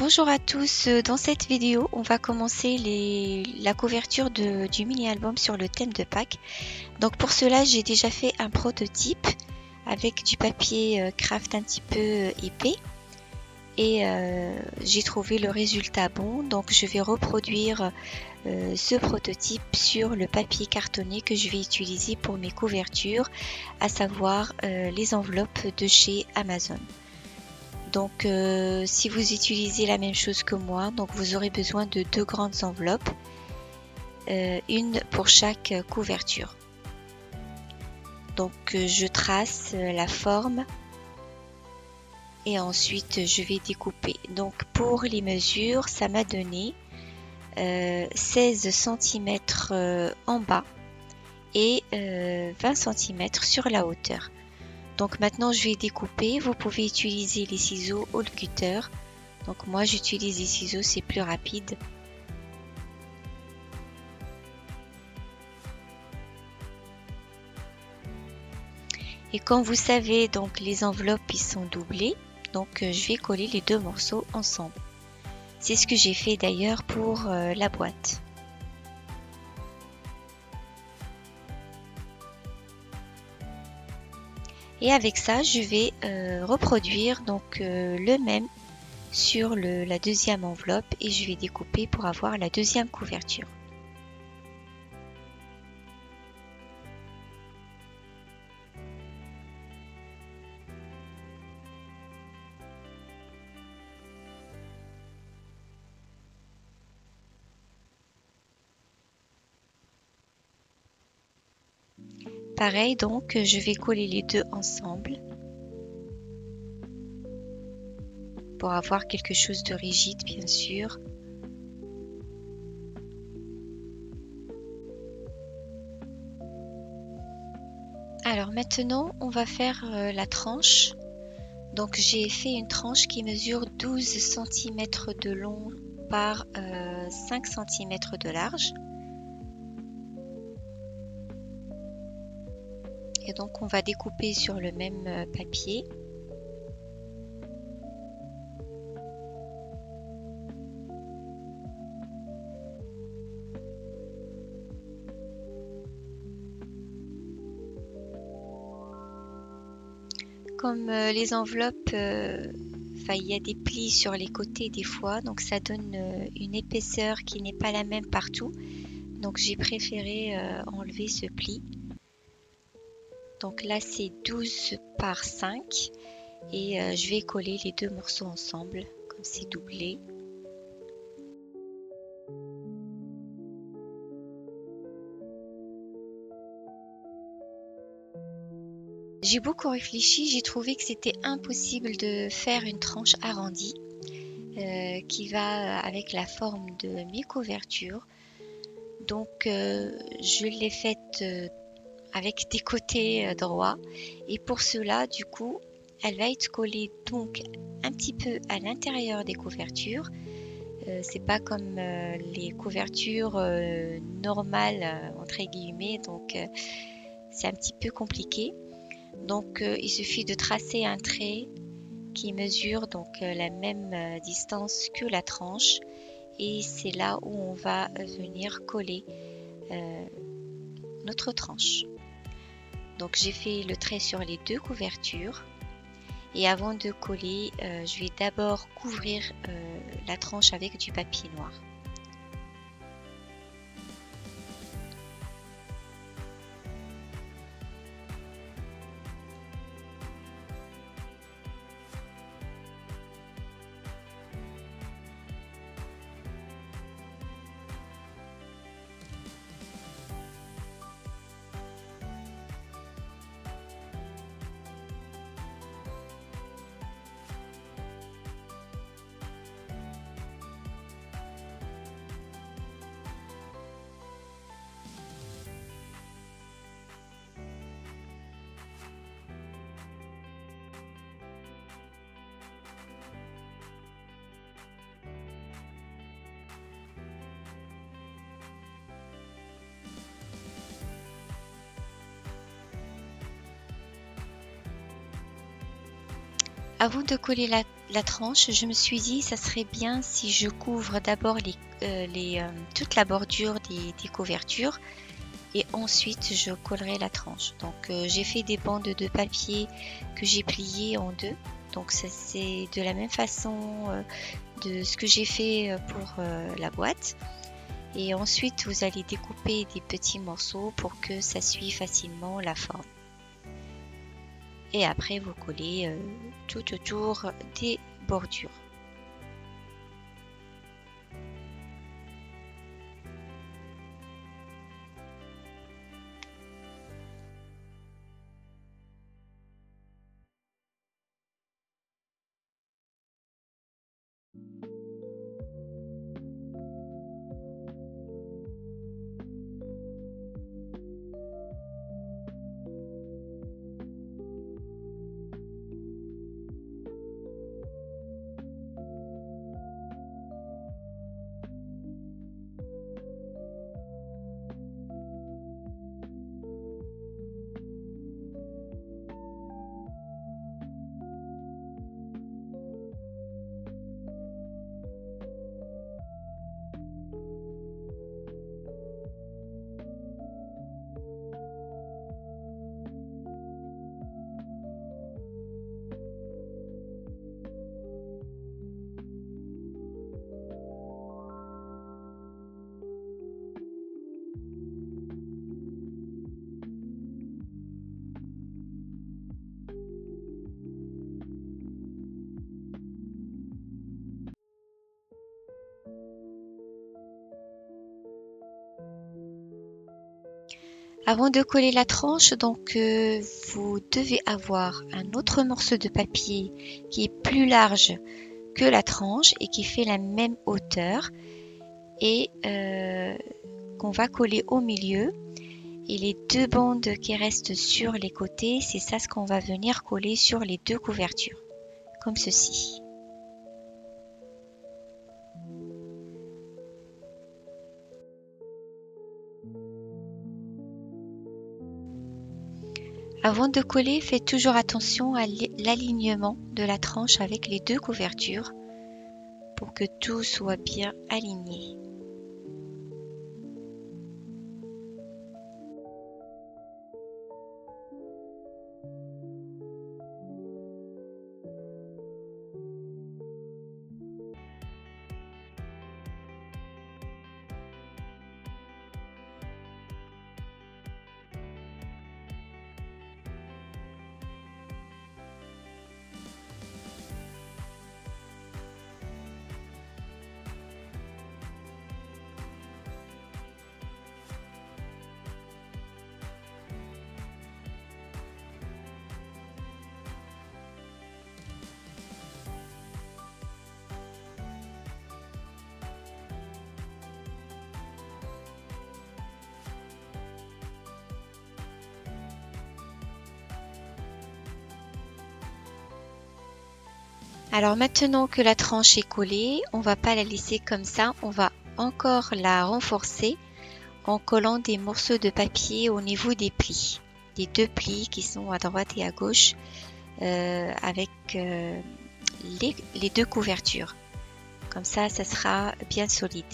Bonjour à tous, dans cette vidéo on va commencer la couverture du mini-album sur le thème de Pâques. Donc pour cela j'ai déjà fait un prototype avec du papier craft un petit peu épais et j'ai trouvé le résultat bon, donc je vais reproduire ce prototype sur le papier cartonné que je vais utiliser pour mes couvertures, à savoir les enveloppes de chez Amazon. Donc si vous utilisez la même chose que moi, donc vous aurez besoin de deux grandes enveloppes, une pour chaque couverture. Donc je trace la forme et ensuite je vais découper. Donc pour les mesures, ça m'a donné 16 cm en bas et 20 cm sur la hauteur. Donc maintenant je vais découper. Vous pouvez utiliser les ciseaux ou le cutter. Donc moi j'utilise les ciseaux, c'est plus rapide. Et comme vous savez, donc les enveloppes ils sont doublées. Donc je vais coller les deux morceaux ensemble. C'est ce que j'ai fait d'ailleurs pour la boîte. Et avec ça, je vais reproduire donc le même sur la deuxième enveloppe et je vais découper pour avoir la deuxième couverture. Pareil, donc je vais coller les deux ensemble pour avoir quelque chose de rigide, bien sûr. Alors maintenant, on va faire la tranche. Donc j'ai fait une tranche qui mesure 12 cm de long par 5 cm de large. Et donc on va découper sur le même papier. Comme les enveloppes, il y a des plis sur les côtés des fois, donc ça donne une épaisseur qui n'est pas la même partout. Donc j'ai préféré enlever ce pli. Donc là c'est 12 par 5 et je vais coller les deux morceaux ensemble comme c'est doublé. J'ai beaucoup réfléchi, j'ai trouvé que c'était impossible de faire une tranche arrondie qui va avec la forme de mes couvertures. Donc je l'ai faite avec des côtés droits et pour cela du coup elle va être collée donc un petit peu à l'intérieur des couvertures. C'est pas comme les couvertures normales entre guillemets, donc c'est un petit peu compliqué. Donc il suffit de tracer un trait qui mesure donc la même distance que la tranche et c'est là où on va venir coller notre tranche. Donc j'ai fait le trait sur les deux couvertures et avant de coller, je vais d'abord couvrir la tranche avec du papier noir. Avant de coller la tranche, je me suis dit ça serait bien si je couvre d'abord toute la bordure des couvertures et ensuite je collerai la tranche. Donc j'ai fait des bandes de papier que j'ai pliées en deux. Donc ça c'est de la même façon de ce que j'ai fait pour la boîte. Et ensuite vous allez découper des petits morceaux pour que ça suive facilement la forme. Et après vous collez tout autour des bordures. Avant de coller la tranche, donc vous devez avoir un autre morceau de papier qui est plus large que la tranche et qui fait la même hauteur et qu'on va coller au milieu. Et les deux bandes qui restent sur les côtés, c'est ça ce qu'on va venir coller sur les deux couvertures, comme ceci. Avant de coller, faites toujours attention à l'alignement de la tranche avec les deux couvertures pour que tout soit bien aligné. Alors maintenant que la tranche est collée, on ne va pas la laisser comme ça, on va encore la renforcer en collant des morceaux de papier au niveau des plis, des deux plis qui sont à droite et à gauche avec les deux couvertures. Comme ça sera bien solide.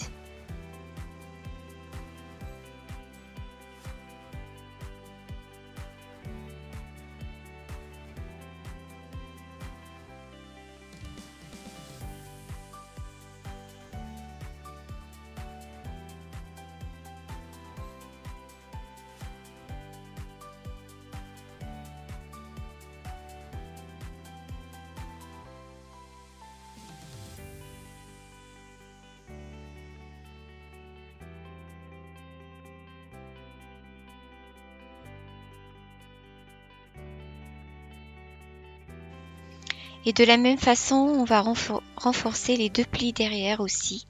Et de la même façon, on va renforcer les deux plis derrière aussi.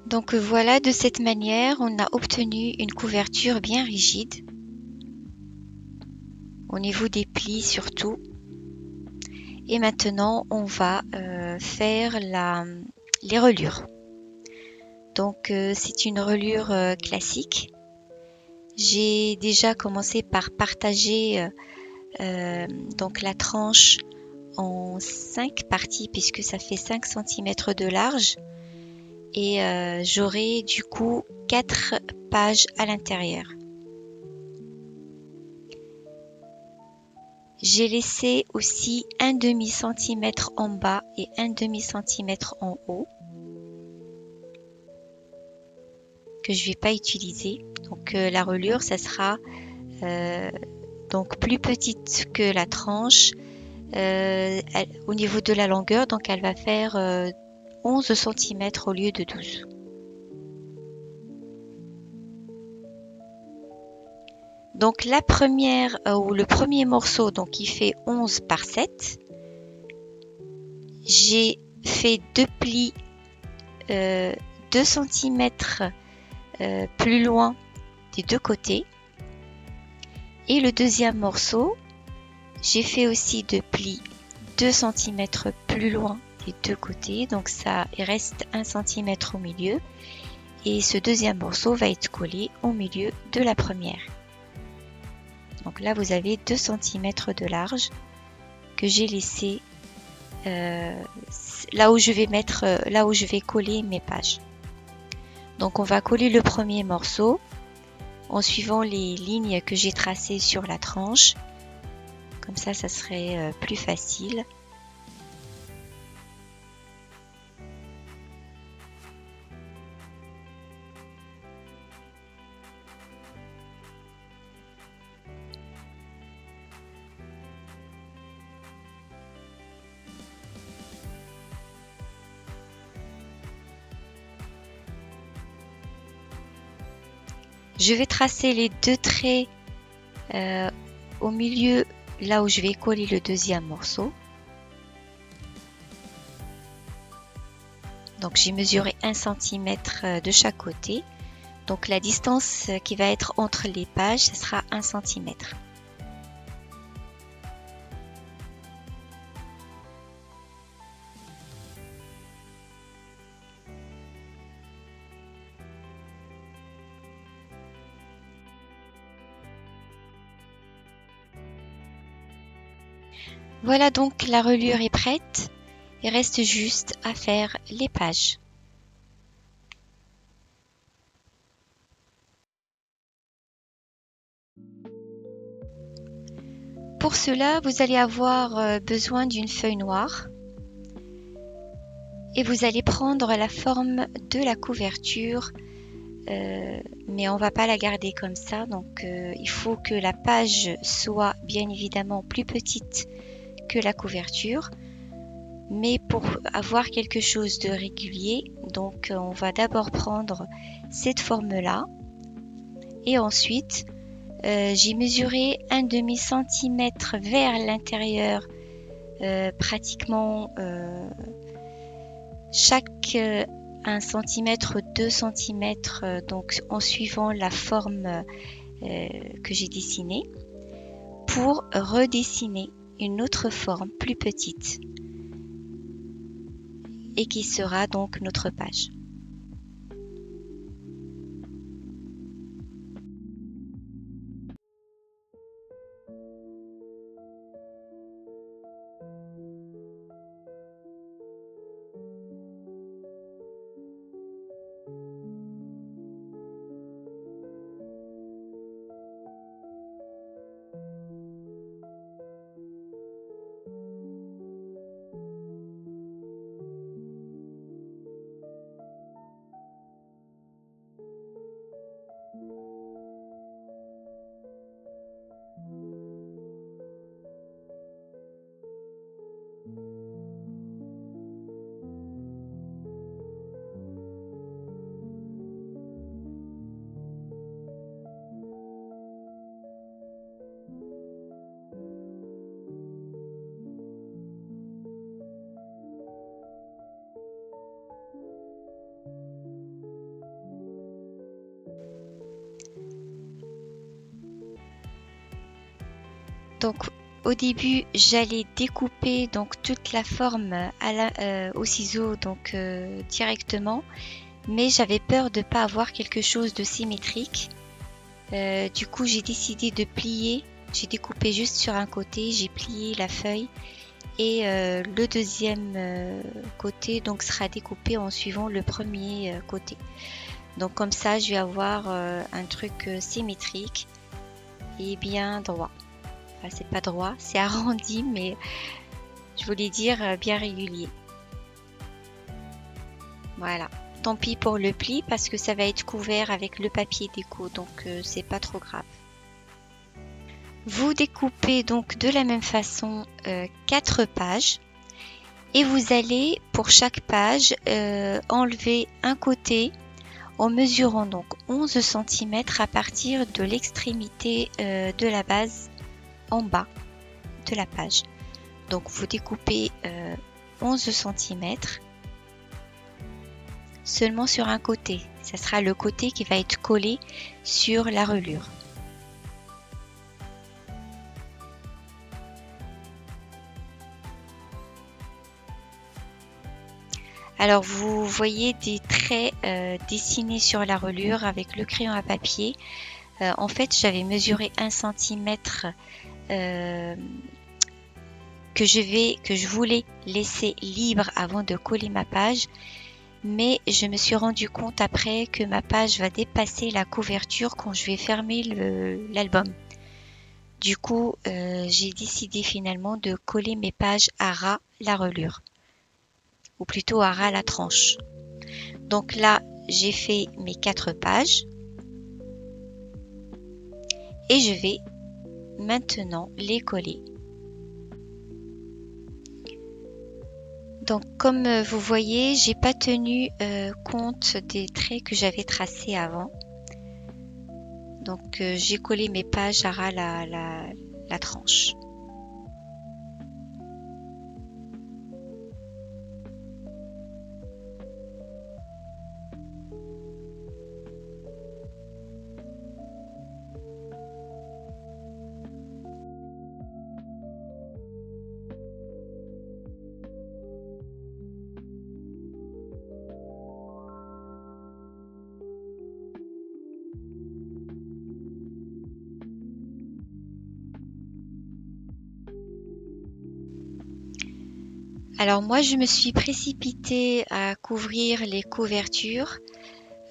Donc voilà, de cette manière, on a obtenu une couverture bien rigide, au niveau des plis surtout. Et maintenant, on va faire les reliures. Donc c'est une reliure classique. J'ai déjà commencé par partager donc la tranche en 5 parties puisque ça fait 5 cm de large et j'aurai du coup 4 pages à l'intérieur. J'ai laissé aussi un demi-centimètre en bas et un demi-centimètre en haut que je vais pas utiliser. Donc la reliure, ça sera donc plus petite que la tranche au niveau de la longueur, donc elle va faire 11 cm au lieu de 12. Donc la première ou le premier morceau, donc il fait 11 par 7. J'ai fait deux plis 2 cm plus loin des deux côtés. Et le deuxième morceau, j'ai fait aussi deux plis 2 cm plus loin des deux côtés. Donc ça, il reste 1 cm au milieu. Et ce deuxième morceau va être collé au milieu de la première. Donc là, vous avez 2 cm de large que j'ai laissé là où je vais coller mes pages. Donc on va coller le premier morceau en suivant les lignes que j'ai tracées sur la tranche. Comme ça serait plus facile. Je vais tracer les deux traits au milieu, là où je vais coller le deuxième morceau. Donc j'ai mesuré 1 cm de chaque côté. Donc la distance qui va être entre les pages, ce sera 1 cm. Voilà, donc la reliure est prête. Il reste juste à faire les pages. Pour cela, vous allez avoir besoin d'une feuille noire et vous allez prendre la forme de la couverture, mais on va pas la garder comme ça. Donc il faut que la page soit bien évidemment plus petite que la couverture. Mais pour avoir quelque chose de régulier, donc on va d'abord prendre cette forme-là et ensuite j'ai mesuré un demi-centimètre vers l'intérieur, pratiquement chaque 1 cm, 2 cm, donc en suivant la forme que j'ai dessinée, pour redessiner une autre forme plus petite et qui sera donc notre page. Donc au début j'allais découper donc toute la forme au ciseau donc directement, mais j'avais peur de ne pas avoir quelque chose de symétrique. Du coup j'ai décidé de plier, j'ai découpé juste sur un côté, j'ai plié la feuille et le deuxième côté donc sera découpé en suivant le premier côté. Donc comme ça je vais avoir un truc symétrique et bien droit. Enfin, c'est pas droit, c'est arrondi, mais je voulais dire bien régulier. Voilà. Tant pis pour le pli parce que ça va être couvert avec le papier déco, donc c'est pas trop grave. Vous découpez donc de la même façon 4 pages et vous allez pour chaque page enlever un côté en mesurant donc 11 cm à partir de l'extrémité de la base en bas de la page. Donc vous découpez 11 cm seulement sur un côté. Ça sera le côté qui va être collé sur la reliure. Alors vous voyez des traits dessinés sur la reliure avec le crayon à papier. En fait j'avais mesuré 1 cm que je voulais laisser libre avant de coller ma page, mais je me suis rendu compte après que ma page va dépasser la couverture quand je vais fermer l'album. Du coup j'ai décidé finalement de coller mes pages à ras la reliure, ou plutôt à ras la tranche. Donc là j'ai fait mes 4 pages et je vais maintenant les coller. Donc comme vous voyez, j'ai pas tenu compte des traits que j'avais tracés avant. Donc j'ai collé mes pages à ras la tranche. Alors moi je me suis précipitée à couvrir les couvertures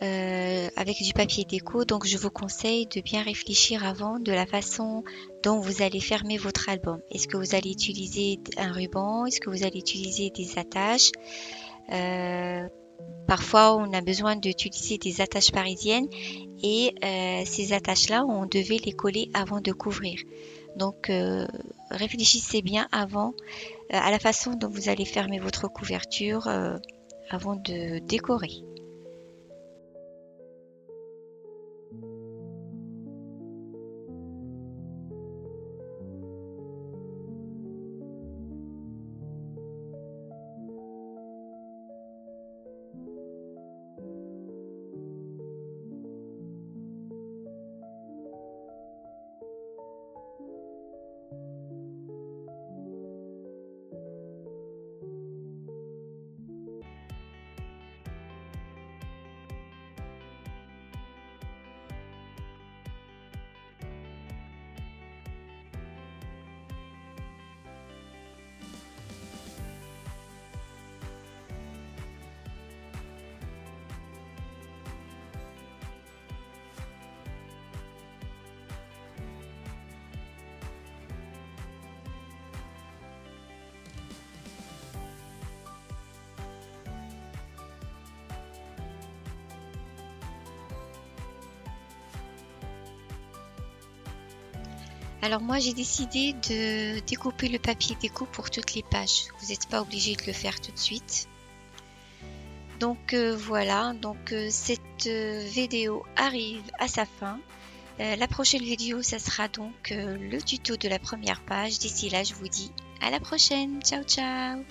avec du papier déco, donc je vous conseille de bien réfléchir avant de la façon dont vous allez fermer votre album. Est-ce que vous allez utiliser un ruban? Est-ce que vous allez utiliser des attaches? Parfois on a besoin d'utiliser des attaches parisiennes et ces attaches-là on devait les coller avant de couvrir. Donc réfléchissez bien avant à la façon dont vous allez fermer votre couverture avant de décorer. Alors moi j'ai décidé de découper le papier déco pour toutes les pages. Vous n'êtes pas obligé de le faire tout de suite. Donc voilà, donc cette vidéo arrive à sa fin. La prochaine vidéo, ça sera donc le tuto de la première page. D'ici là, je vous dis à la prochaine. Ciao, ciao!